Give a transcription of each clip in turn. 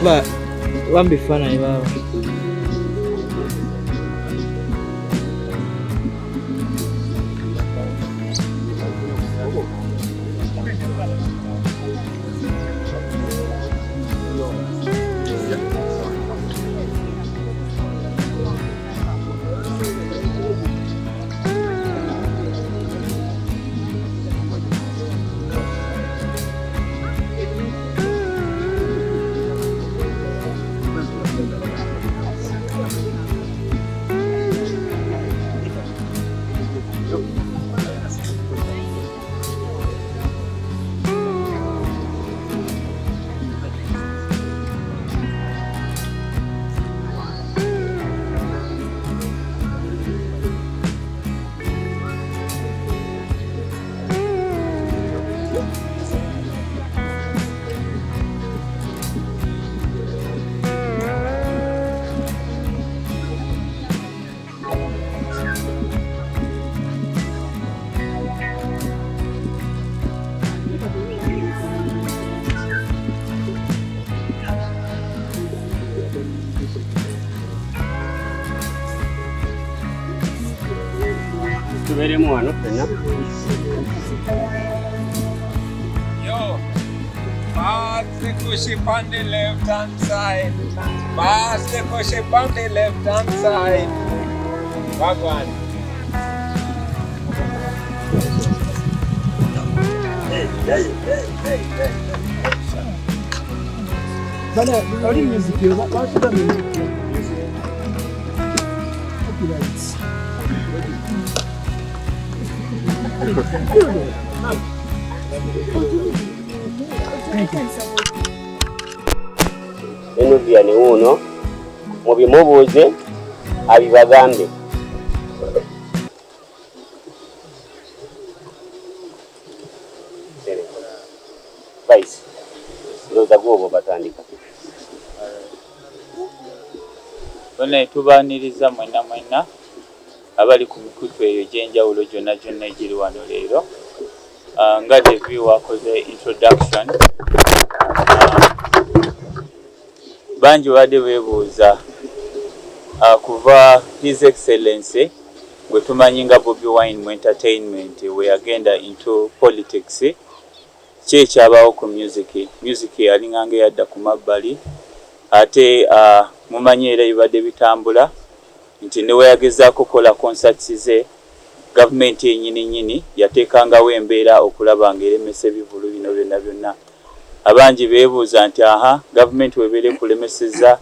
Ba wambifana ibaba Veremos a nosotros, ¿no? Yo, pass the cushy on the left hand side. Pass the cushy on the left hand side. Back one. Hey. Bana öyle müzik diyor. Bak şurada müzik diyor. Enuvia ni uno mubimubuuze abibagambe. Vice ndoza gwobo batandika bonna tubaaniriza mwena abali ku mikutu eyo egy'enjawulo gyonna egiri wano leero. Nga Devi wakoze introduction, bangi badde beebuuza kuva His Excellency gwe tumanyi nga Bobi Wine mu entertainment we agenda into politics, ki ekyabaawo ku music yalinganga eyadda ku mabbali, ate mumanyi era bibadde bitambula nti ne weyagezaako kola concerts ze gavumenti yennyini yateekangawo embeera okulaba ng'eremesa ebivulu bino byonna. Abangi beebuuza nti gavumenti webeera ekulemeseza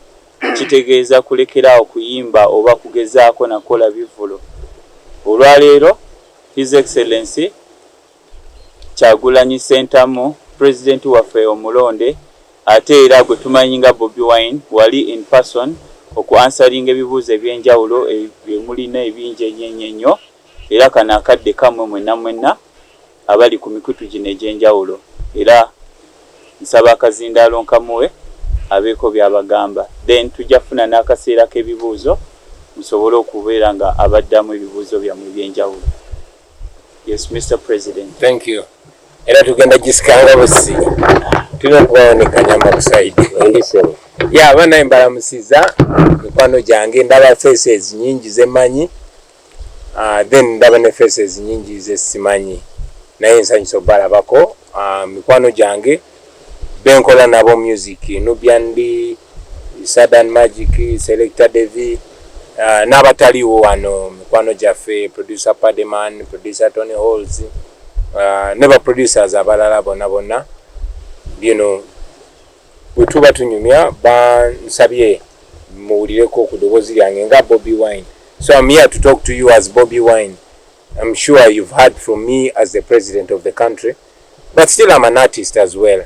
kitegeeza kulekeraawo kuyimba oba kugezaako nakola bivulu. Olwaleero His Excellency Kyagulanyi Ssentamu pulezidenti waffe omulonde, ate era gwe tumanyi nga Bobi Wine wali in person okuansaringa ebibuuzo ebyenjawulo ebimulina ebingi ennyo, era kano akadde kamwe mwenna abali ku mikutu gino egy'enjawulo, era nsaba akazindaalo nkamuwe abeeko byabagamba, then tujja kufuna n'akaseera k'ebibuuzo musobole okubeera nga abaddamu ebibuuzo byammwe ebyenjawulo. Yes, Mr. President. Thank you. Era tugenda gisikanga busi. Tulina okubaonekanya mu side. Ya abana embalamusiza mikwano gyange, ndaba faces nyingi zemanyi. Then ndaba ne faces nyingi zesimanyi. Naye nsanyusa obalabako mikwano gyange benkola nabo music. Nubiandi, Southern Magic, Selector Devi, n'abataliwo wano mikwano gyaffe, producer Pademan, producer Tony Halls, neba producers abalala bonna. Bwe tuba tunyumya bansabye muwulireko ku ddoboozi lyange nga Bobi Wine. So I'm here to talk to you as Bobi Wine. I'm sure you've heard from me as the president of the country, but still I'm an artist as well.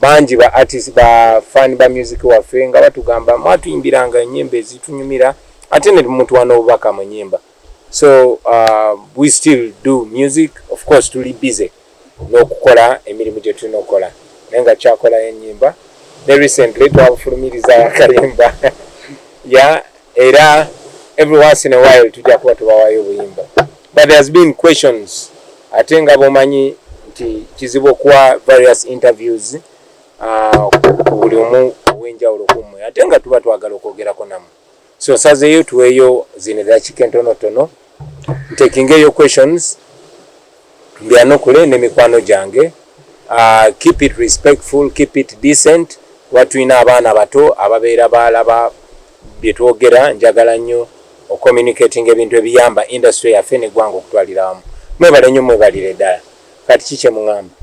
Banji ba artist ba fan ba music waffe nga batugamba mwatuyimbiranga ennyimba ezitunyumira ate ne muntu wanobubaka mu nnyimba. So we still do music, of course tuli busy n'okukola emirimu gye tulina okukola naye nga kyakola ennyimba. Recently twabufulumiriza akalimba era every once in a while tujja kuba tubawayo obuyimba. But there has been questions ate nga bomanyi nti kizibu okuwa various interviews ku buli omu ow'enjawulo kummwe ate nga tuba twagala okwogerako nammwe. So sazeeyo tuweeyo zino edakiika entonotono ntekingeeyo questions mbyanukule n'emikwano gyange. Keep it respectful, keep it decent. Watulina abaana bato ababeera balaba bye twogera, njagala nnyo ocommunicating ebintu ebiyamba industry yaffe n'eggwanga okutwalira wamu. Mwebale nnyo, mwebalire ddala. Kati ki kye muŋŋamba?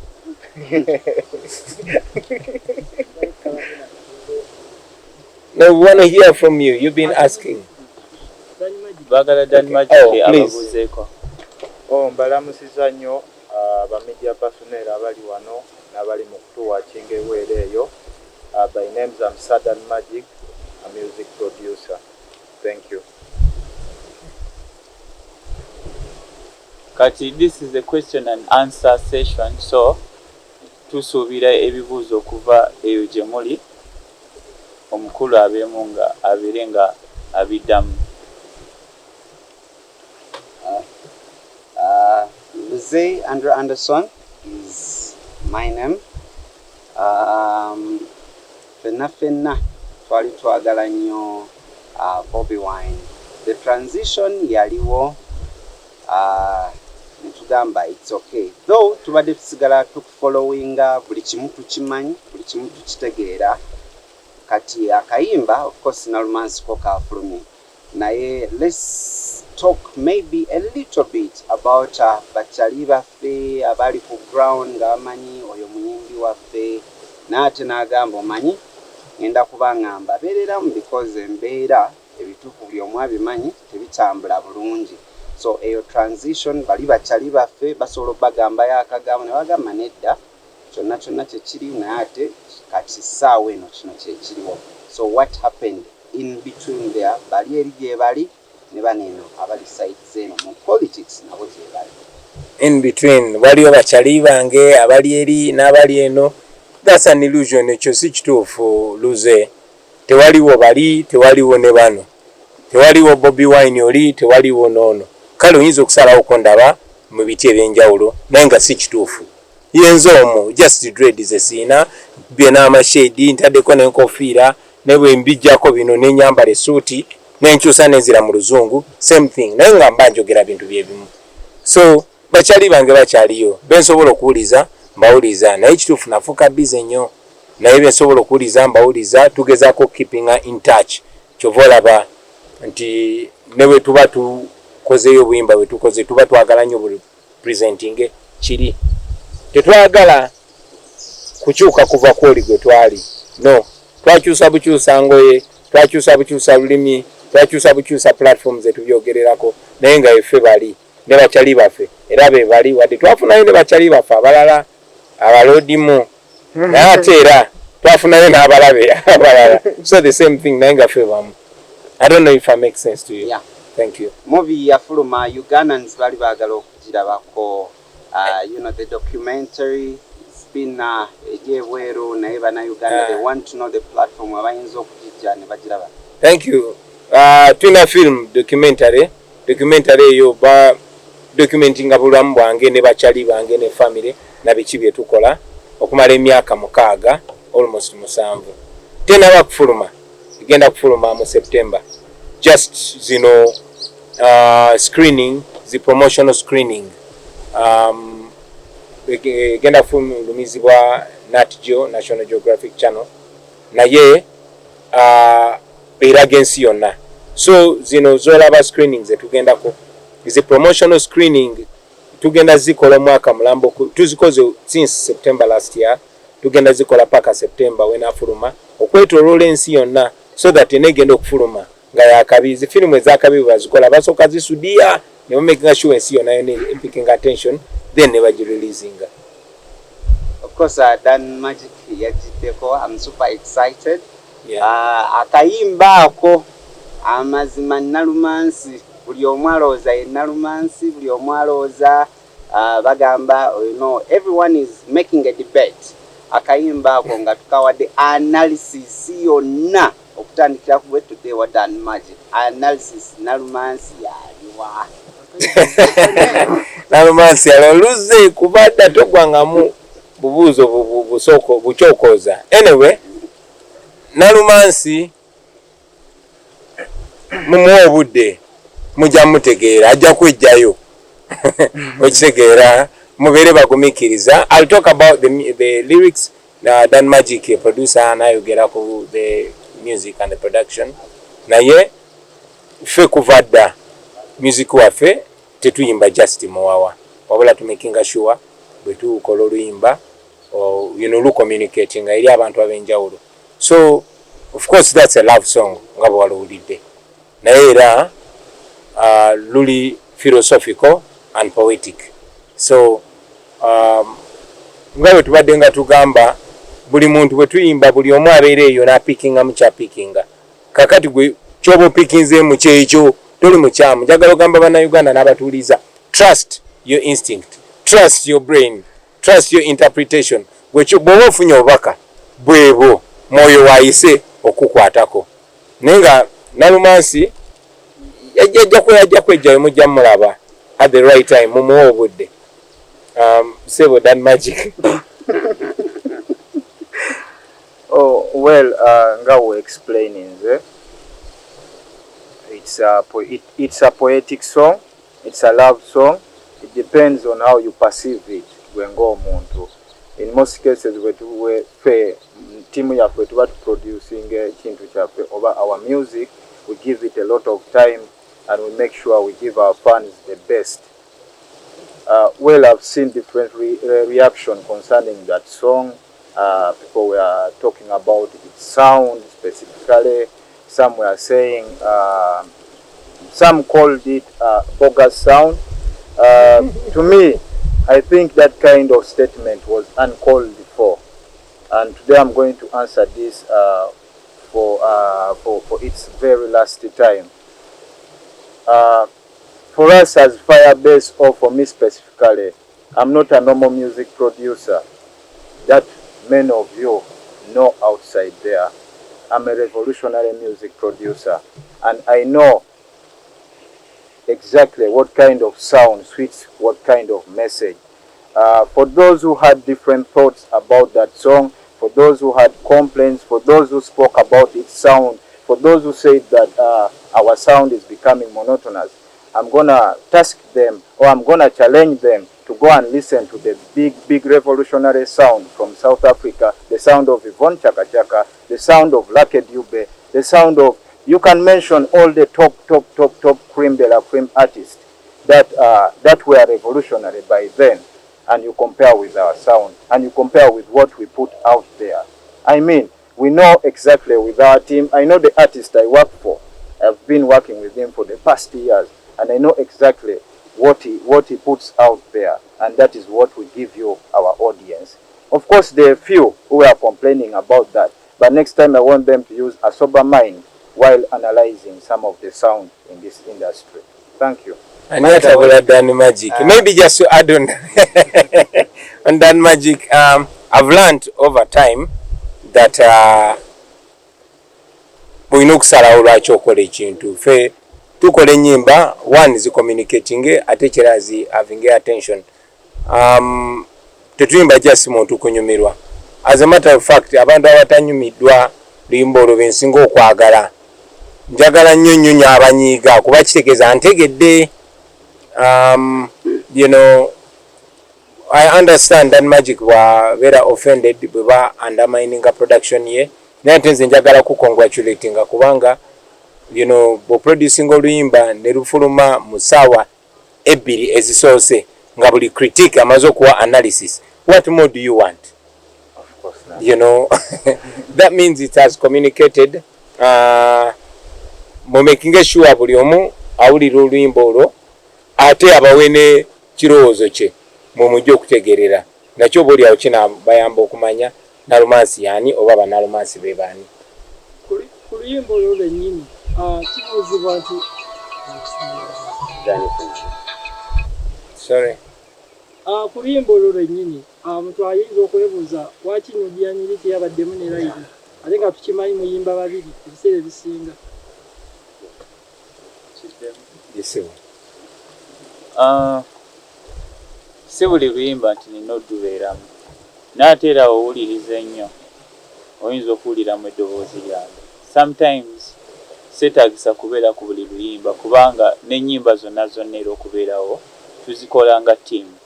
No, we want to hear from you. You've been asking. Bagala Dan Magic ababuzeeko. Mbalamusiza nnyo ba media personnel abali wano n'abali mu kutuwaakinga eweera eyo. By names I'm Sadan Magic, a music producer. Thank you. Kati, this is a question and answer session, so tusuubira ebibuuzo okuva eyo gye muli omukulu abeemu nga abeere nga abiddamu. Luze Andrew Anderson is my name. Fenna twali twagala nnyo Bobi Wine. The transition yaliwo netugamba it's okay. Though tubadde tusigala tukufollowinga buli kimu tukimanyi, buli kimu tukitegeera. Kati akayimba of course na romance ko kafulumye. Naye let's talk maybe a little bit about bachali baffe abali ku ground nga bamanyi oyo muyimbi waffe naate n'agamba omanyi ngenda kubangamba beereramu because embeera ebituufu buli omu abimanyi tebitambula bulungi. So eyo transition bali bachali baffe basobola bagambayo akagambo ne bagamba nedda kyonna kyonna kyekiri naye ate kati ssaawa eno kino kyekiriwo. So what happened in between there bali eri gye bali ne baneeno abali sides eno mu politics nabo gye bali. In between waliyo bachali bange abali eri n'abali eno. That's an illusion. Ekyo si kituufu Luze. Tewaliwo bali, tewaliwo ne bano. Tewaliwo Bobi Wine oli, tewaliwo noono. Kale oyinza okusalawo ko ndaba mu biti ebyenjawulo naye nga si kituufu. Yenza omwo just dread ze siina bye n'amashedi ntaddeko n'enkofiira ne bwe mbijjako bino n'enyambala essuuti n'enkyusa n'enzira mu luzungu same thing naye nga mba njogera bintu bye bimu. So bakyali bange bakyaliyo bensobola okuwuliza mbawuliza naye kituufu nafuuka bize nnyo naye bensobola okuwuliza mbawuliza tugezaako keeping in touch. Kyova olaba nti ne bwe tuba tukozeyo obuyimba bwe tukoze tuba twagala nnyo buli presenting kiri. Tetwagala kukyuka kuva kwoli gwe twali. No, twakyusa bukyusa ngoye, twakyusa bukyusa lulimi, twakyusa bukyusa platforms etubyogererako naye nga effe bali ne bakyali baffe era be bali wadde twafunayo ne bakyali baffe abalala abalodimu naye ate era twafunayo n'abalabe abalala. So the same thing naye nga ffe bamu. I don't know if I make sense to you. Yeah. Thank you. Movie yafuluma Ugandans bali baagala okugirabako. You know the documentary it's been ejebweru naye bana Uganda they want to know the platform abayinza okugijja ne bagiraba. Thank you. Tuna film documentary eyo ba documenting abulamu bwange ne bakyali bange ne family na biki bye tukola okumala emyaka 6 almost 7. Tena bakufuluma igenda kufuluma mu September. Just zino screening, the promotional screening. Igenda kufulumizibwa Nat Geo National Geographic Channel naye eraga ensi yonna. So zino zolaba screenings etugendako is a promotional screening tugenda zikola mwaka mulambo tuzikoze since September last year tugenda zikola paka September when afuluma okwetoloola ensi yonna so that enegenda okufuluma nga yakabizi filmu ezakabizi bazikola basoka zisudia ne making sure ensi yonna ene picking attention then never releasing. Of course Dan Magic yajiddeko. I'm super excited. Yeah. Akayimba ako amazima nalumansi buli omu alowooza ye nalumansi buli omu alowooza bagamba you know everyone is making a debate. Akayimba ako nga tukawadde analysis yonna tutandikira ku today what done magic analysis nalumansi yaliwa nalumansi yaloluze kubadda togwangamu bubuuzo busoko buchokoza anyway nalumansi mumuwa obudde mujja mutegeera ajja kwejjayo okitegeera mubeere bagumikiriza. I'll talk about the lyrics. Dan Magic producer nayogera ku the music and the production naye ffe kuvadda music waffe tetuyimba just muwawa wabula tumakinga sure bwe tukola oluyimba lu communicating eri abantu abenjawulo. So of course that's a love song nga bwe waluwulidde naye era luli philosophical and poetic. So nga bwe tubadde nga tugamba buli muntu bwe tuyimba buli omu abeera eyo n'apikinga mu kyapikinga kakati gwe kyoba opikinzeemu kyekyo toli mukyamu. Njagala ogamba bannayuganda n'abatuuliza trust your instinct, trust your brain, trust your interpretation. Bw'oba ofunye obubaka bwebo mwoyo waayise okukwatako naye nga nalumansi yajja kwejjayo mujja mulaba at the right time mumuwa obudde. Sebo Dan Magic. Oh well, nga we explaining it's a poetic song, it's a love song. It depends on how you perceive it. Gwengo omuntu in most cases we fe team yaffe tuba producing ekintu kyaffe over our music, we give it a lot of time and we make sure we give our fans the best. Well, I've seen different reaction concerning that song. People were talking about its sound specifically. Some were saying, some called it bogus sound. To me, I think that kind of statement was uncalled for. And today I'm going to answer this for its very last time. For us as Firebase, or for me specifically, I'm not a normal music producer that many of you know outside there. I'm a revolutionary music producer, and I know exactly what kind of sound suits what kind of message. For those who had different thoughts about that song, for those who had complaints, for those who spoke about its sound, for those who said that our sound is becoming monotonous, I'm gonna task them, or I'm gonna challenge them to go and listen to the big revolutionary sound from South Africa, the sound of Yvonne Chaka Chaka, the sound of Lucky Dube, the sound of, you can mention all the top cream de la cream artists that were revolutionary by then, and you compare with our sound, and you compare with what we put out there. I mean, we know exactly with our team. I know the artist I work for. I've been working with him for the past years, and I know exactly what he puts out there, and that is what we give you, our audience. Of course, there are few who are complaining about that, but next time I want them to use a sober mind while analyzing some of the sound in this industry. Thank you. And yet about Dan Magic, maybe just to add on on Dan Magic, I've learned over time that we know kusalawo lwaki okola ekintu ffe tukola ennyimba one is communicating ate kirazi having attention. Tetuyimba just muntu kunyumirwa. As a matter of fact, abantu abatanyumiddwa luyimba olwo bensinga okwagala. Njagala nnyo nnyo abanyiiga kuba kitegeeza ntegedde. You know, I understand that Magic were very offended bwe ba undermining a production ye. Naye nze njagala kukongratulatinga kubanga you know bo producing oluyimba ne lufuluma mu ssaawa ebbiri ezisoose nga buli critique amaze okuwa analysis. What more do you want? Of course not. You know, that means it has communicated. Making sure buli omu awulira oluyimba olwo ate abawene kirowoozo kye mumujja okutegerera nakyo buli awo kina bayamba okumanya nalumansi yani oba banalumansi be baani. Ku luyimba olwo lwennyini kibuuzibwa nti sorry ku luyimba olwo lwennyini omuntu ayinza okwebuuza lwaki Nubian Nyiriki yabaddemu ne live ate nga tukimanyi muyimba babiri ebiseera ebisinga. Si buli luyimba nti nina oddubeeramu naate era owuliriza ennyo oyinza okuwuliramu eddoboozi lyange. Sometimes seetaagisa kubeera ku buli luyimba kubanga n'ennyimba zonna era okubeerawo tuzikola nga ttiimu.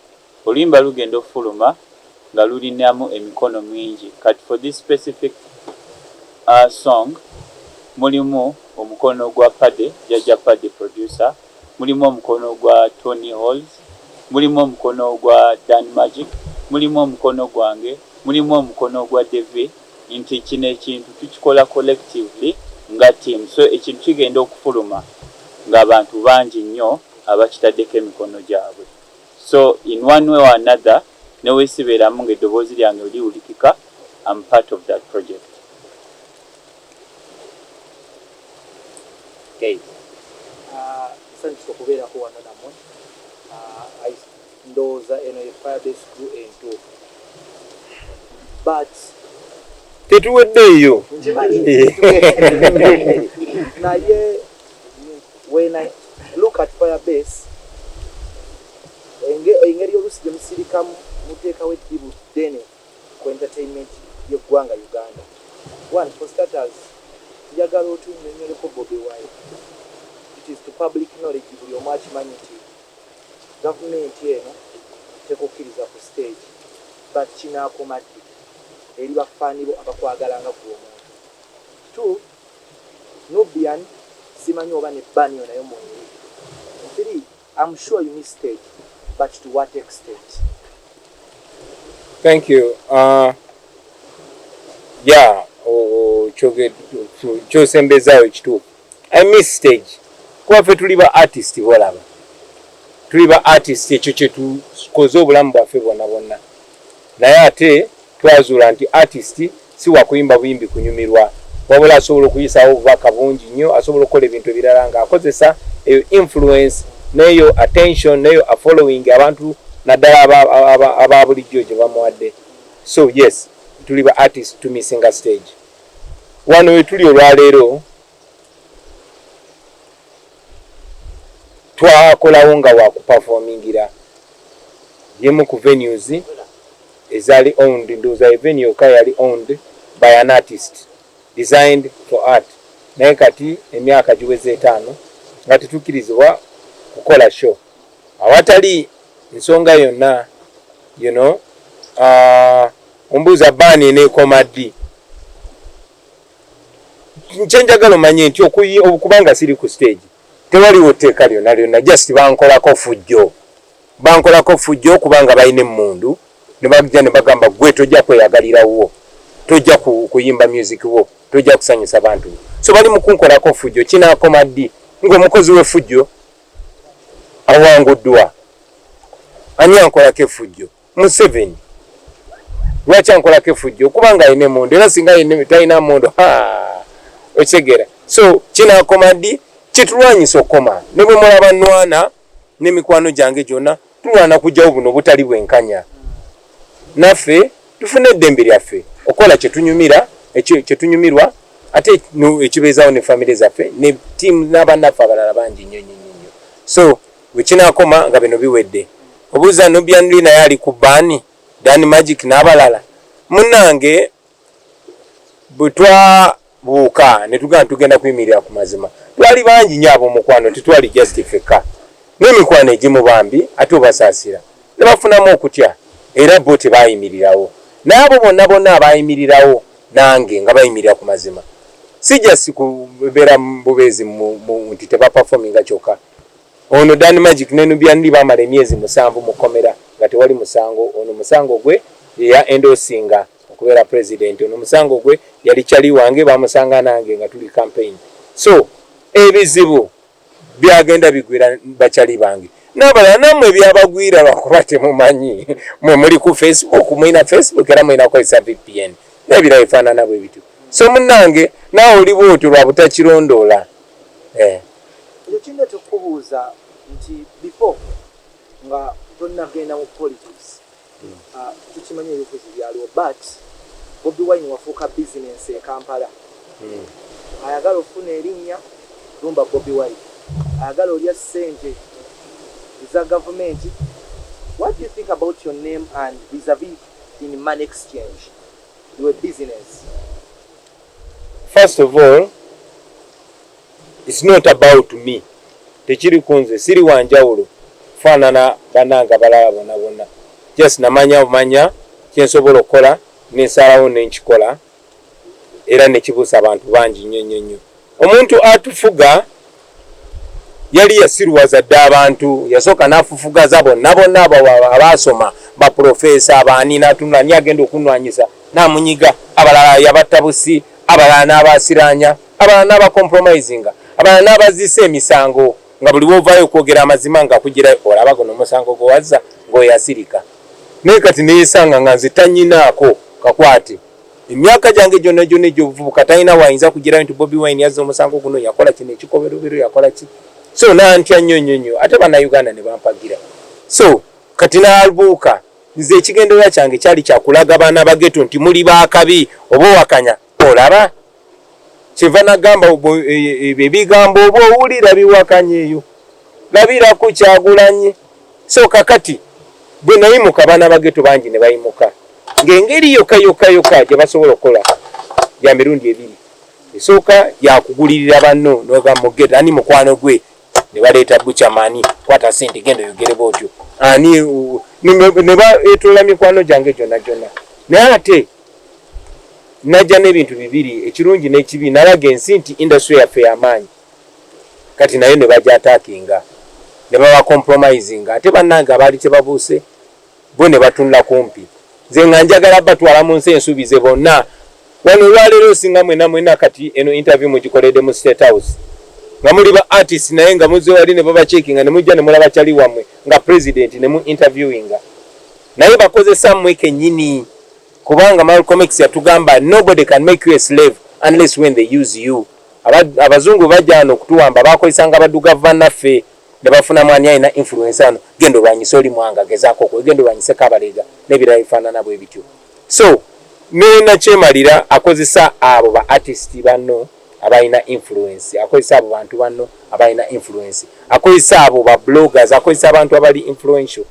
Oluyimba lugenda okufuluma nga lulinamu emikono mingi. Kati for this specific song mulimu omukono gwa Padde, Jajja Padde producer, mulimu omukono gwa Tony Halls, mulimu omukono gwa Dan Magic, mulimu omukono gwange, mulimu omukono gwa Devi. Nti kino ekintu tukikola collectively nga team, so ekintu kigenda okufuluma ng'abantu bangi nnyo abakitaddeko emikono gyabwe. So in one way or another neweesibeeramu ng'eddoboozi lyange liwulikika, I'm part of that project. Okay. Nsanyusa okubeerako wano nammwe. Ndowooza eno ye Firebase Crew ento. But tetuweddeeyo. Naye when I look at Firebase, engeri y'oluusi gye musirikamu muteekawo eddibu ddene ku entertainment y'eggwanga Uganda. One, for starters, njagala otunnyonnyoleko Bobi Wine. It is to public knowledge buli omu akimanyi nti gavumenti eno tekukkiriza ku stage, but kinaakoma ddi eri bafaani bo abakwagalanga ku omuntu. Two, Nubian simanyi oba ne Banne nayo mweri. Three, I'm sure you missed stage, but to what extent? Thank you. Yeah, kyosembezaawo ekituufu. I miss stage. Kuba ffe tuli ba artist bolaba. Tuli ba artist, ekyo kye tukoze obulamu bwaffe bwonna bwonna. Naye ate twazuula nti artist si wakuyimba buyimbi kunyumirwa, wabula asobola okuyisaawo obubaka bungi nnyo, asobola okukola ebintu ebirala ng'akozesa eyo influence n'eyo attention n'eyo following abantu naddala aba bulijjo gye bamuwadde. So yes, tuli ba artist tumisinga stage. Wano we tuli olwaleero twakolawo nga wakuperformingira yemu ku venues ezali owned, ndowooza venue yokka yali owned by an artist designed for art. Naye kati emyaka giweze 5 nga tetukkirizibwa kukola show awatali nsonga yonna, you know. Ombuuza Banne neekoma ddi? Kyenjagala omanye nti okubanga siri ku stage tewaliwo tteeka lyonna just bankolako fujjo kubanga balina emmundu ne bajja ne bagamba gwe tojja kweyagalirawo, tojja kuyimba music wo, tojja kusanyusa bantu. So bali mu kunkolako fujjo. Kinaakoma ddi ng'omukozi w'effujjo awanguddwa? Ani ankolako effujjo? Museveni. Lwaki ankolako effujjo? Kubanga alina emmundu, era singa talina mmundu okitegeera. So kinaakoma ddi? Kitulwanyisa okukoma. Ne bwe mulaba nnwana n'emikwano gyange gyonna tulwana kujjawo buno butali bwenkanya. Naffe tufune eddembe lyaffe okola kyetunyumirwa, ate ekibeezaawo ne famire zaffe ne tiimu n'abannaffe abalala bangi nnyo. So wekinaakoma nga bino biwedde. Obuuza Nubian naye ali ku Banne, Dan Magic n'abalala. Munnange bwe twabuuka ne tugenda tugenda kuyimirira ku mazima, twali bangi nnyo ab'omukwano, tetwali just ffekka. N'emikwano egimu bambi ate obasaasira ne bafunamu okutya, era bo tebayimirirawo. N'abo bonna abayimirirawo nange nga bayimirira ku mazima, si just kubeera bubeezi nti tebaperforminga kyokka. Ono Dan Magic ne Nubian bamala emyezi 7 mu komera nga tewali musango. Ono musango gwe ya endosinga okubeera president. Ono musango gwe yali kyali wange, bamusanga nange nga tuli campaign. So ebizibu byagenda bigwira bakyali bange n'abalala nammwe byabagwira lwakuba temumanyi. Mwe muli ku Facebook, mwina Facebook era mwina kukozesa VPN n'ebirala bifaanana bwe bityo. So munnange naawe oli bwotyo lwa butakirondoola. Ekyo kindeeta okubuuza nti before nga tonnagenda mu politics, tukimanyi ebyobufuzi byaliwo, but Bobi Wine wafuuka business e Kampala. Ayagala ofuna erinnya lumba Bobi Wine. Ayagala olya ssente za government. What do you think about your name and vis-a-vis in money exchange? Your business. First of all, it's not about me. Tekiri kunze siri wanjawulo fanana bananga balala bonna. Just namanya kyensobola okukola nensalawo nenkikola era nekibuusa abantu bangi nnyo. Omuntu atufuga yali yasirwaza dda abantu yasooka n'afufugaza bonna abasoma baprofesa abaani n'atunula ni agenda okunwanyisa n'amunyiga abalala yabatta busi abalala n'abasiranya abalala n'abakompromisinga abalala n'abazisa emisango nga buli wovaayo okwogera amazima nga kugira olaba guno omusango gwe wazza ng'oyasirika naye kati neesanga nga nze tanyinaako kakwate emyaka gyange gyonna egy'obuvubuka talina wayinza kugirayo nti Bobi Wine yazza omusango guno yakola kino ekikoberobero yakola ki so nantya nnyo ate bannayuganda ne bampagira so kati n'abuuka nze ekigendererwa kyange kyali kyakulaga baana bageto nti muli baakabi oba owakanya olaba kyeva nagamba ebigambo oba owulira biwakanya eyo labira ku Kyagulanyi so kakati bwe nayimuka baana bageto bangi ne bayimuka ng'engeri yokka gye basobola okukola ya mirundi ebiri esooka yakugulirira banno nogamba ogeta ani mukwano gwe ne baleeta buchamani kwata sente genda oyogere bwotyo ani ne baetoola mikwano gyange gyonna naye ate najja n'ebintu bibiri ekirungi n'ekibi nalaga ensi nti industry yaffe y'amaanyi kati nayo ne bajja ataakinga ne baba compromisinga ate bannange abaali tebabuuse bo ne batunula kumpi nze nga njagala batwala mu nsi ensuubize bonna wano olwaleero osinga mwena kati eno interview mugikoledde mu State House nga muli ba artist naye nga muze wali ne baba checkinga ne mujja ne mulaba kyali wammwe nga president ne mu interviewinga naye bakozesa mmwe kennyini kubanga Malcolm X yatugamba nobody can make you a slave unless when they use you. Abazungu bajja no kutuwamba bakoisanga baduga vannaffe ne bafuna mwani ayina influence ano gendo lwanyisa oli mwanga gezaako ko gendo lwanyisa kabalega nebira ifanana bwe bityo so nina kyemalira akozesa abo ba artist banno abayina influence akozesa abo bantu banno abayina influence akozesa abo ba bloggers akozesa abantu abali influential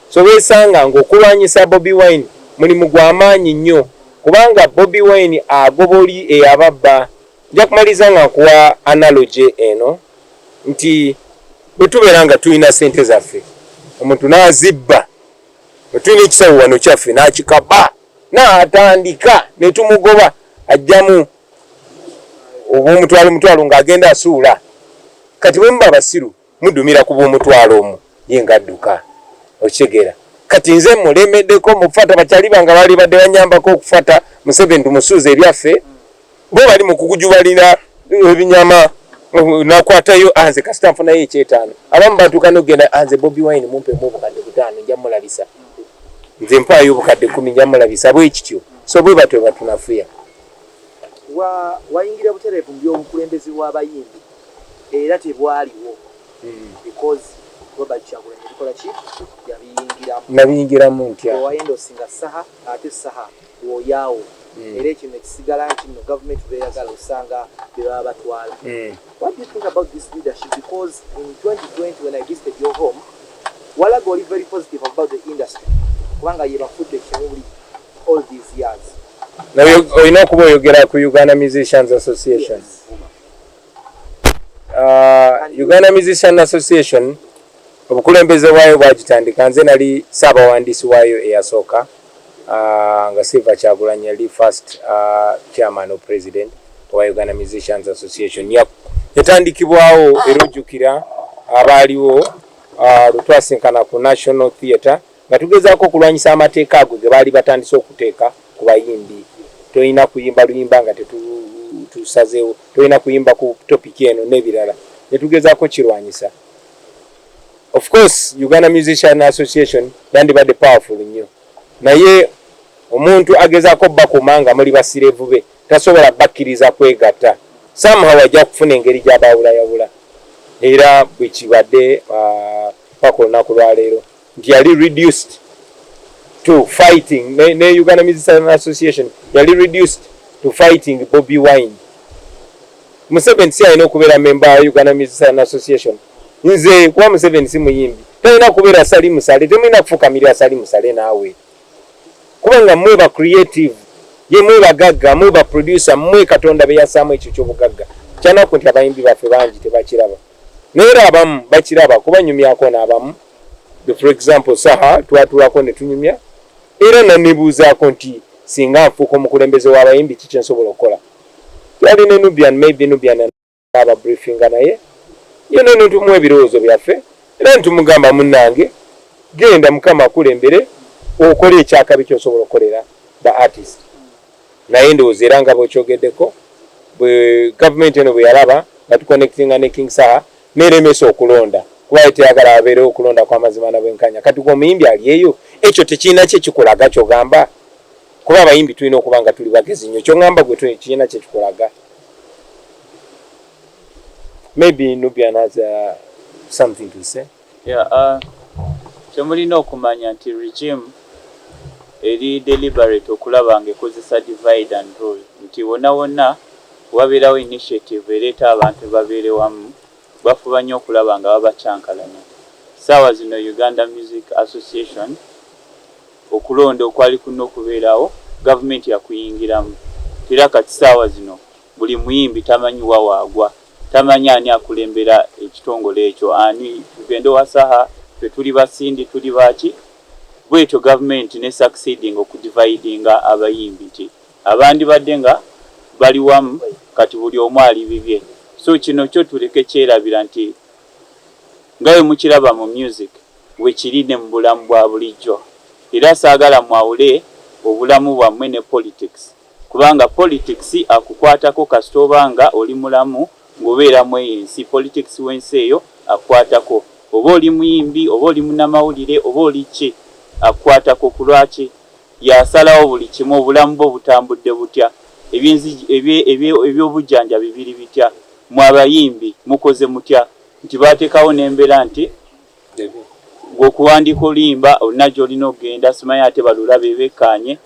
so wesanga ngokulwanyisa Bobi Wine mulimu gw'amaanyi nnyo kubanga Bobi Wine agoboli eyababba nja kumaliza nga kuwa analogy eno nti bwetubeera nga tulina sente zaffe omuntu n'azibba bwetulina ekisawo wano kyaffe n'akikaba n'atandika ne tumugoba ajjamu oba omutwalo ng'agenda asuula kati bwe muba abasiru mudumira ku b'omutwalo omwo ye ng'adduka okitegeera kati nze mulemeddeko mukufata bakyali bange baali badde banyambako okufata Museveni tumusuuza ebyaffe bo bali mu kugujubalira ebinyama nakwatayo anze kasita nfunayo ekyetaano abamu batuuka n'ogenda anze Bobi Wine mumpe mu obukadde 5 nja mulabisa nze mpaayo obukadde 10 nja mulabisa bwe kityo so bwe batwe batunafuya wayingira butereevu mu by'obukulembeze bw'abayimbi era tebwaliwo because Kyagulanyi bikola ki yabiyingiramu nabiyingiramu ntya wayenda osinga saha ate saha woyaawo era ekino ekisigala nti no government beeyagala osanga bye baba batwala what do you think about this leadership because in 2020 when I visited your home walaga oli very positive about the industry kubanga ye bafudde ekimuli all these years olina okuba oyogera ku Uganda Musicians Association Uganda Musician Association obukulembeze bwayo bwagitandika nze nali ssaabawandiisi waayo eyasooka nga Silver Kyagulanyi yali first chairman or president wa Uganda Musicians Association yatandikibwawo era ojjukira abaaliwo lwetwasinkana ku National Theatre nga tugezaako okulwanyisa amateeka ago ge baali batandise okuteeka ku bayimbi tolina kuyimba luyimba nga tusazeewo tolina kuyimba ku topiki eno n'ebirala netugezaako kirwanyisa. Of course Uganda Musician Association yandibadde powerful nnyo naye omuntu agezaako bakuma muli basirevu be tasobola bakkiriza kwegatta somehow ajja kufuna engeri gy'abawulayawula era bwe kibadde paka olunaku lwaleero nti yali reduced to fighting ne Uganda Musician Association yali reduced to fighting Bobi Wine. Museveni si alina okubeera member wa Uganda Musician Association. Nze kuba Museveni si muyimbi talina kubeera Sali Musale, temulina kufukamirira Sali Musale naawe kubanga mmwe ba creative ye mmwe bagagga mmwe ba producer mmwe Katonda be yasaamu ekyo ky'obugagga kyanaku nti abayimbi baffe bangi tebakiraba naye abamu bakiraba kuba nyumyako n'abamu. For example saha twatulako ne tunyumya era nanibuuzaako nti singa nfuuka omukulembeze w'abayimbi kiki nsobola okukola. Twali ne Nubian, maybe Nubian aba briefinga naye yeno ntumwe ebirowoozo byaffe era ntumugamba munnange genda Mukama akulembere okola ekyakabi ky'osobola okukolera ba artist. Naye ndowooza era nga bw'okyogeddeko bwe gavumenti eno bwe yalaba nga tuconnectinga ne King Saha n'eremesa okulonda kuba teyagala abeerewo okulonda kw'amazima na bwenkanya. Kati gwe omuyimbi ali eyo ekyo tekirina kye kikulaga ky'ogamba kuba abayimbi tulina okuba nga tuli bagezi nnyo ky'ogamba gwe tekirina kye kikulaga. Maybe Nubian has something to say. Yeah, kyemulina okumanya nti regime eri deliberate okulaba ng'ekozesa divide and rule nti wonna wabeerawo initiative ereeta abantu babeere wamu bafuba nnyo okulaba nga babakyankalanya. Saawa zino Uganda Music Association okulonda okwali kuno okubeerawo gavumenti yakuyingiramu era kati saawa zino buli muyimbi tamanyi wawaagwa tamanyi ani akulembera ekitongole ekyo ani tugende wasaha tuli basindi tuli baki bwetyo gavumenti ne succeeding okudividinga abayimbi nti abandi badde nga bali wamu kati buli omu ali bibye. So kino kyo tuleke kyerabira nti ngawe mukiraba mu music wekirine mu bulamu bwa bulijjo era saagala mwawule obulamu bwammwe ne politics kubanga politics akukwatako kasita obanga oli mulamu ng'obeeramu ensi politics w'ensi eyo akwatako oba oli muyimbi oba oli munnamawulire oba oli ki akwatako ku lwaki yasalawo buli kimu obulamu bwo butambudde butya ebyobujjanjabi biri bitya mu abayimbi mukoze mutya nti bateekawo n'embeera nti gweokuwandika oluyimba olina gy'olina okugenda simanyi ate balula beebekkaanye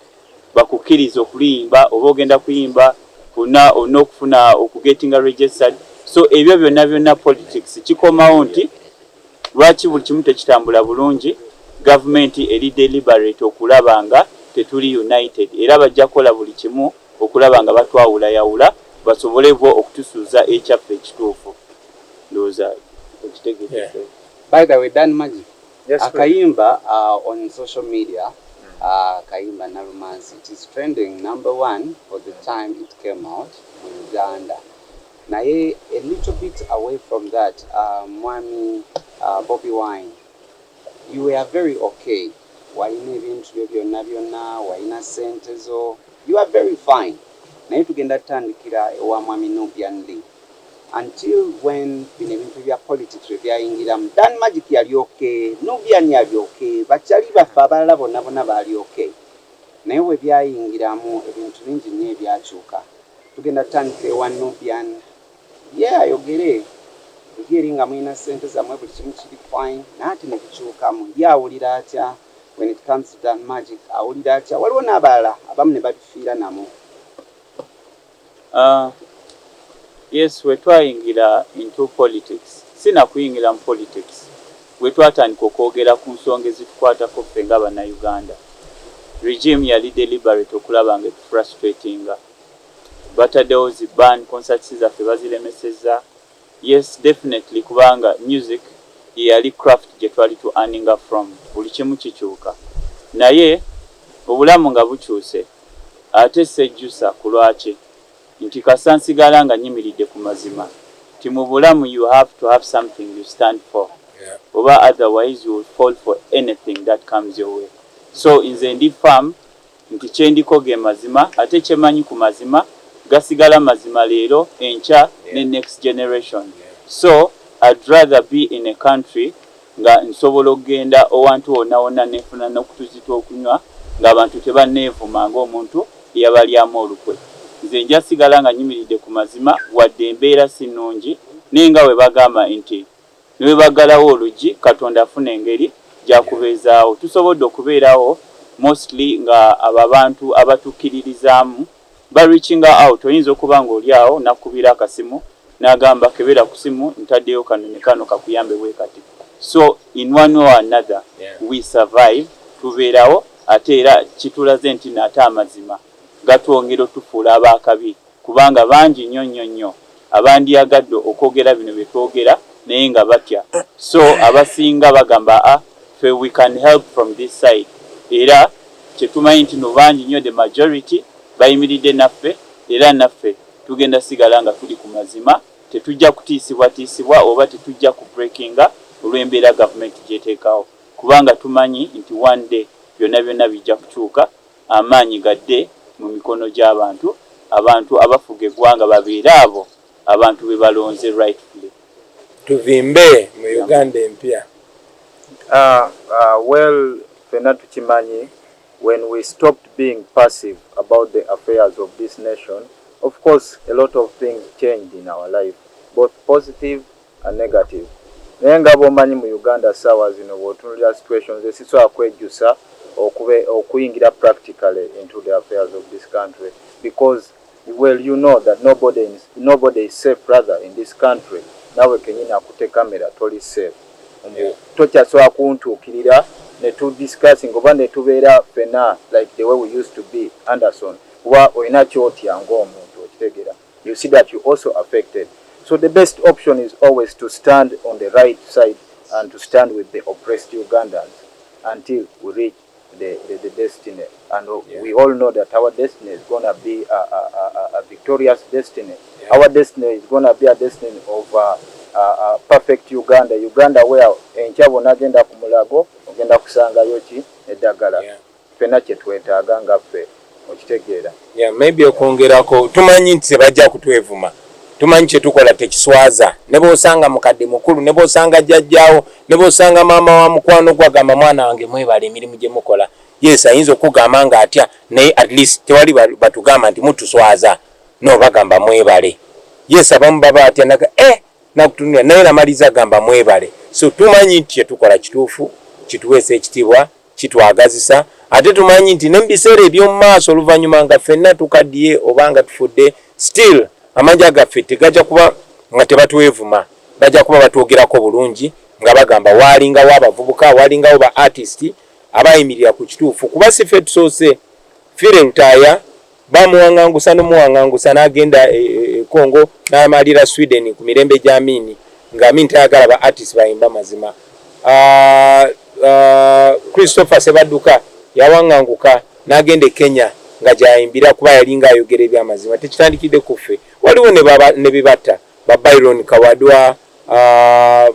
bakukkiriza okuluyimba oba ogenda kuyimba olina okufuna okugetinga registered. So ebyo byonna politics kikomawo nti lwaki buli kimu tekitambula bulungi gavumenti eri deliberate okulaba nga tetuli united era bajja kukola buli kimu okulaba nga batwawulayawula basobole bo okutusuuza ekyaffe ekituufu. Ndowooza okitegeeza. By the way, Dan Magic, Yes, Akayimba on social media, Akayimba Narumansi, it is trending #1 for the time it came out in Uganda. Naye a little bit away from that, Mwami Bobi Wine, you were very okay. Waina ebintu byo byonna, waina sente zo, you are very fine. Naye tugenda tutandikira ewa Mwami Nubian Lee. Until when bino ebintu bya politics byayingiramu, Dan Magic yali okay, Nubian yali okay, bakyali baffe abalala bonna baali okay. Naye we byayingiramu ebintu bingi nnyo ebyakyuka. Tugenda tutandikira ewa Nubian. Ayogere nga mulina sente zammwe buli kimu kiri fine naye ate ne bikyukamu awulira atya when it comes to Dan Magic awulira atya waliwo n'abalala abamu ne babifiira namo. Yes, we twayingira into politics sina kuyingira mu politics we twatandika okwogera ku nsonga ezitukwatako ffe nga bannayuganda. Regime yali deliberate okulaba nga frustratinga bataddewo zi ban concerts zaffe baziremeseza. Yes, definitely kubanga music yali craft gye twali tu earninga from buli kimu kikyuka naye obulamu nga bukyuse ate sejjusa ku lwaki nti kasansigala nga nyimiridde ku mazima ti mu bulamu you have to have something you stand for, oba otherwise you will fall for anything that comes your way. So nze ndi firm nti kyendiko ge mazima ate kyemanyi ku mazima gasigala mazima leero enkya ne next generation. So I'd rather be in a country nga nsobola okugenda owantu wonna nefuna n'okutuzita okunywa ng'abantu tebanneevuma ng'omuntu eyabalyamu olukwe. Nze nja sigala nga nyimiridde ku mazima wadde embeera si nnungi naye nga we bagamba nti ne we baggalawo oluggi Katonda afuna engeri gy'akubeezaawo. Tusobodde okubeerawo mostly nga ababantu abatukiririzamu ba reaching out. Oyinza okuba nga oli awo nakubira akasimu n'agamba kebera ku simu ntaddeyo kano ne kano kakuyambe bwe kati. So in one or another we survive, tubeerawo ate era kitulaze nti nate amazima gatwongera otufuula abaakabi kubanga bangi nnyo abandyagadde okwogera bino bye twogera naye nga batya. So abasinga bagamba fe we can help from this side. Era kyetumanyi nti no bangi nnyo the majority bayimiridde naffe era naffe tugenda sigala nga tuli ku mazima, tetujja kutiisibwa oba tetujja ku breakinga olw'embeera gavumenti gyeteekawo kubanga tumanyi nti one day byonna bijja kukyuka, amaanyi gadde mu mikono gy'abantu, abantu abafuga eggwanga babeera abo abantu be balonze rightfully. Tuvimbe mu Uganda empya. Well, fena tukimanyi, when we stopped being passive about the affairs of this nation, of course a lot of things changed in our life, both positive and negative. Naye nga bw'omanyi mu Uganda sawa zino bw'otunulira situations esisobola kwejjusa okuyingira practically into the affairs of this country, because well you know that nobody is safe brother in this country. Nawe kenyini akute kamera toli safe. Tokyasobola kuntuukirira ne tu discussing oba ne tubeera fena like the way we used to be Anderson kuba olina kyotya ng'omuntu okitegeera, you see that you also affected. So the best option is always to stand on the right side and to stand with the oppressed Ugandans until we reach the destiny. And we all know that our destiny is going to be a victorious destiny. Our destiny is going to be a destiny of a perfect Uganda where enchabo nagenda ku mulago ogenda kusangayo ki eddagala. Fena kyetwetaaga nga ffe okitegeera. Maybe okwongerako tumanyi nti sebajja kutwevuma. Tumanyi kye tukola tekiswaza. Ne bw'osanga mukadde mukulu, ne bw'osanga jjajjaawo, ne bw'osanga maama wa mukwano gwagamba mwana wange mwebale emirimu gye mukola. Yes, ayinza okugamba nga atya naye at least tewali batugamba nti mutuswaza. No bagamba mwebale. Yes, abamu baba atya nakutunira naye namaliza gamba mwebale. So tumanyi nti kye tukola kituufu, kituweesa ekitiibwa, kitwagazisa. Ate tumanyi nti n'ebiseera eby'omu maaso oluvannyuma nga ffenna tukaddiye oba nga tufudde, still amajja gaffe tegajja kuba nga tebatwevuma, bajja kuba batwogerako bulungi nga bagamba waalingawo abavubuka, waalingawo ba artist abayimirira ku kituufu. Kuba si ffe tusoose, Fire Lutaaya bamuwaŋŋangusa n'omuwaŋŋangusa n'agenda Congo n'amalira Sweden ku mirembe gya Amini nga Amini tayagala ba artist bayimba mazima. Christopher Sebadduka yawaŋŋanguka n'agenda Kenya nga gyayimbira kuba yalinga ayogera ebyamazima. Tekitandikidde ku ffe, waliwo ne bibatta ba Byron Kawadwa,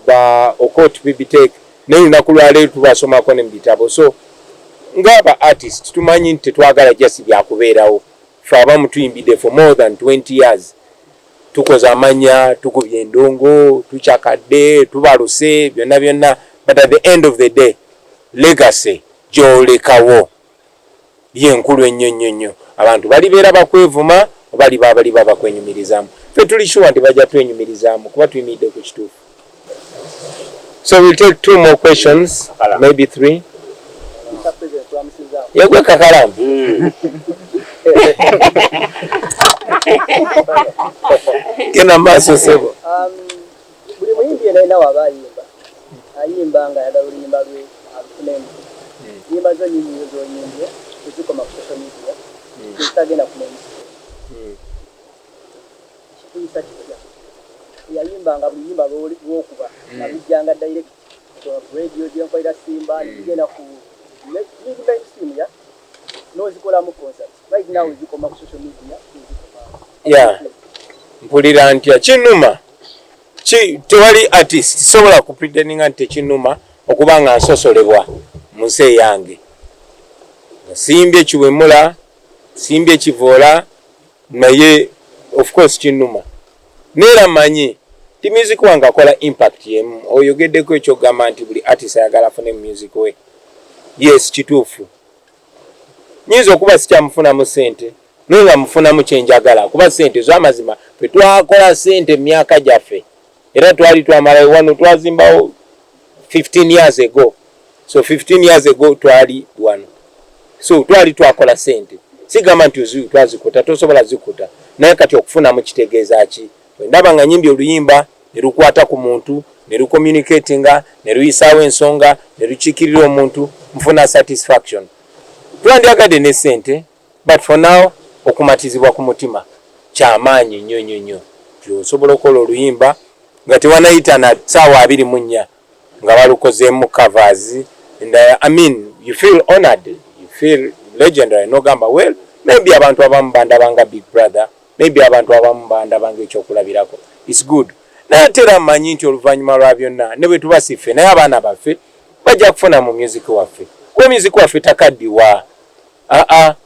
ba Okot Bibitek naye olunaku lwaleero tubasomako ne mu bitabo. So ng'aba artist tumanyi nti tetwagala jasi byakubeerawo. Ffe abamu tuyimbidde for more than 20 years, tukoze amanya, tukubye endongo, tukyakadde, tubaluse byonna, but at the end of the day legacy gy'olekawo yenkulu ennyo. Abantu balibeera bakwevuma bali bakwenyumirizaamu. Ffe tuli sure nti bajja twenyumirizaamu kuba tuyimiridde ku kituufu. So we'll take 2 more questions, maybe 3. Yegwe kakalamu. Kena maaso sebo. Buli muyimbi yenna waba ayimba nga yagala oluyimba lwe alufunemu. Nyimba zo nyingi z'onyimbye ezikoma ku social media zitagenda kumenya. Kituusa kitya. Yayimbanga buli yimba lw'okuba nabijjanga direct ku radio gyenkolera Simba nigenda ku mainstream ya nozikolamu concert. Right now zikoma ku social media zikoma. Mpulira ntya kinuma tewali artist sobola ku pretendinga nti kinuma okuba nga nsosolebwa mu nsi yange. Simbye kiwemula, simbye kivoola, naye of course kinuma. Neera manyi ti music wange akola impact yemu. Oyogeddeko ekyo gamba nti buli artist ayagala afune music we. Yes, kituufu. Nyinza okuba sikyamufunamu sente naye nga mufunamu kyenjagala kuba sente z'amazima ffe twakola sente mu myaka gyaffe era twali twamalayo wano twazimbawo 15 years ago. So 15 years ago twali wano so twali twakola sente sigamba nti twazikuta tosobola zikuta naye kati okufuna mu kitegeeza ki ndaba nga nyimbi oluyimba ne lukwata ku muntu ne lucommunicatinga ne luyisaawo ensonga ne lukiikirira omuntu nfuna satisfaction twandyagadde ne sente but for now okumatizibwa ku mutima kyamaanyi nnyo osobola okukola oluyimba nga tewanayita na ssaawa 24 nga balukozeemu covers and I mean you feel honored, you feel legendary nogamba well maybe abantu abamu bandabanga big brother, maybe abantu abamu bandabanga ekyokulabirako, it's good naye tera mmanyi nti oluvannyuma lwa byonna ne bwe tuba siffe naye abaana baffe bajja kufuna mu music waffe kuba music waffe takaddiwa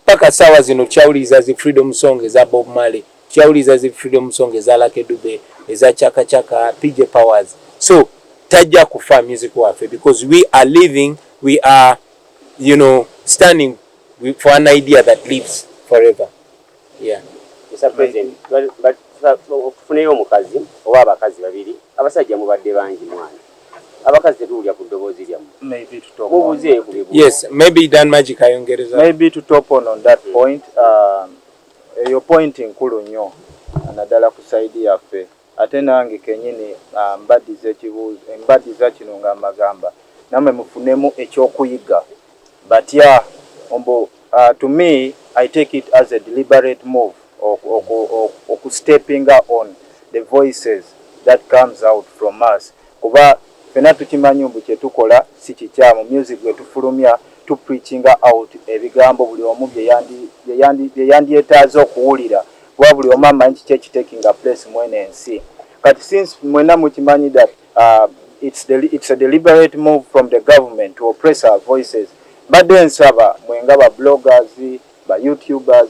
paka ssaawa zino kyawuliriza zi freedom song eza Bob Marley, kyawuliriza zi freedom song eza Lucky Dube, eza Chaka Chaka, PJ Powers, so tajja kufa music waffe because we are living, we are standing for an idea that lives forever. Yeah. Mr. President, but okufunayo omukazi oba abakazi babiri abasajja mubadde bangi mwana abakazi tetuwulya ku ddoboozi lyammwe maybe to top on. Yes, maybe Dan Magic ayongereza. Maybe to top on that point, your point nkulu nnyo naddala ku side yaffe ate nange kenyini mbaddiza kino nga magamba namwe mufunemu ekyokuyiga but yeah to me I take it as a deliberate move of stepping on the voices that comes out from us kuba fena tukimanyi mbu kyetukola si kikyamu music gwe tufulumya tu preaching out ebigambo buli omu bye yandyetaaza okuwulira kuba buli omu amanyi kiki ekitaking a place mwene ensi kati since mwena mukimanyi that it's a deliberate move from the government to oppress our voices badde nsaba mwenga ba bloggers ba youtubers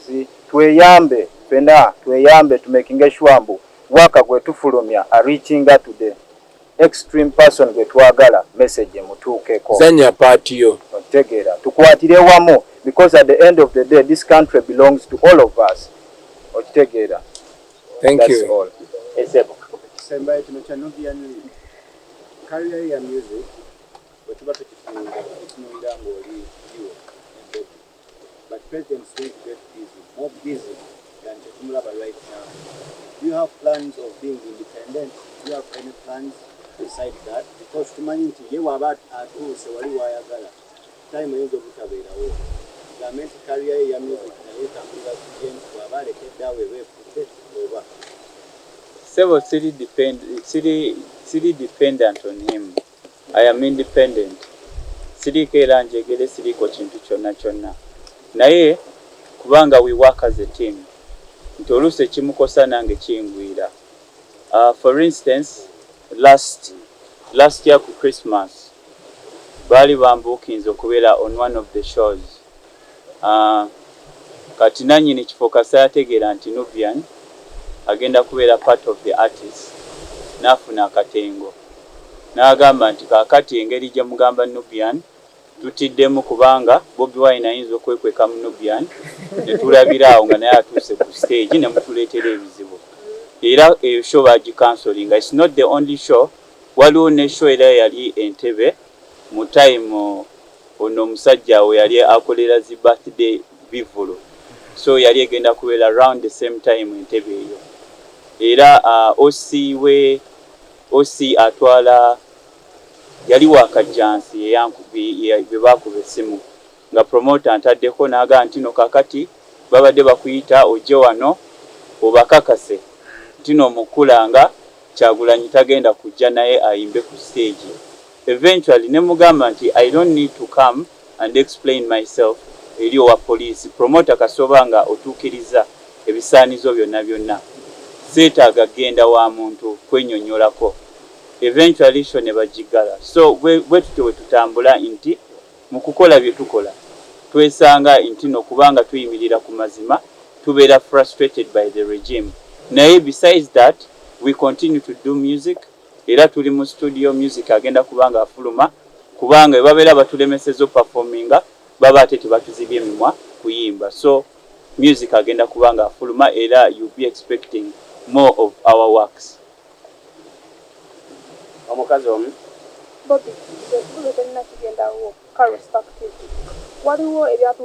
tweyambe fena tweyambe tumakinga shwambu waka gwe tufulumya are reaching to the extreme person gwe twagala message mutuukeko zanya party yo otegera tukwatire wamu because at the end of the day this country belongs to all of us otegera. Thank That's you all. Esebo sembaye kino kyanobiyani career ya music wetuba tukifunga ng'oli iwe Bobi, but President is get busy, more busy than Chetumulaba right now. Do you have plans of being independent? Do you have any plans besides that? Because tumanyi nti ye waba atuuse wali wayagala time eyinza obutabeerawo gavumenti career ya music naye tambulira kugenda waba alekedde awo ebeefudde oba Several city dependent on him. I am independent. City kera njegere siriko kintu kyonna. Naye kubanga we work as a team. Nti oluse kimukosa nange kingwira. For instance, last year ku Christmas, bali bambukinze okubeera on one of the shows. Kati nanyini kifokasa yategeera nti Nubian agenda kubeera part of the artist nafuna akatengo n'agamba nti kakati engeri gye mugamba Nubian tutiddemu kubanga Bobi Wine ayinza okwekweka mu Nubian ne tulabiraawo nga naye atuuse ku stage ne mutuleetera ebizibu era eyo show bagikansolinga. It's not the only show, waliwo ne show era yali Entebbe mu time ono omusajja we yali akolera zi birthday bivolo, so yali egenda kubeera around the same time Entebbe eyo era OC atwala yali wakajansi bye bakuba essimu nga promoter antaddeko n'agamba nti no kakati babadde bakuyita ojje wano obakakase nti no mukulanga Kyagulanyi tagenda kujja naye ayimbe ku stage. Eventually ne mugamba nti I don't need to come and explain myself eri owa police promoter kasoba nga otuukiriza ebisaanizo byonna seetaaga genda wa muntu kwenyonyolako. Eventually show ne bagigala. So bwe tutyo tutambula nti mu kukola bye tukola twesanga nti no kubanga tuyimirira ku mazima tubeera frustrated by the regime. Naye besides that we continue to do music era tuli mu studio music agenda kubanga afuluma kubanga babeera batulemesezo performinga baba ate tebatuzibye emimwa kuyimba. So music agenda kubanga afuluma era you'll be expecting more of our works. omukazi omu Bobi, the kigenda wo, car respective. Waliwo ebyatu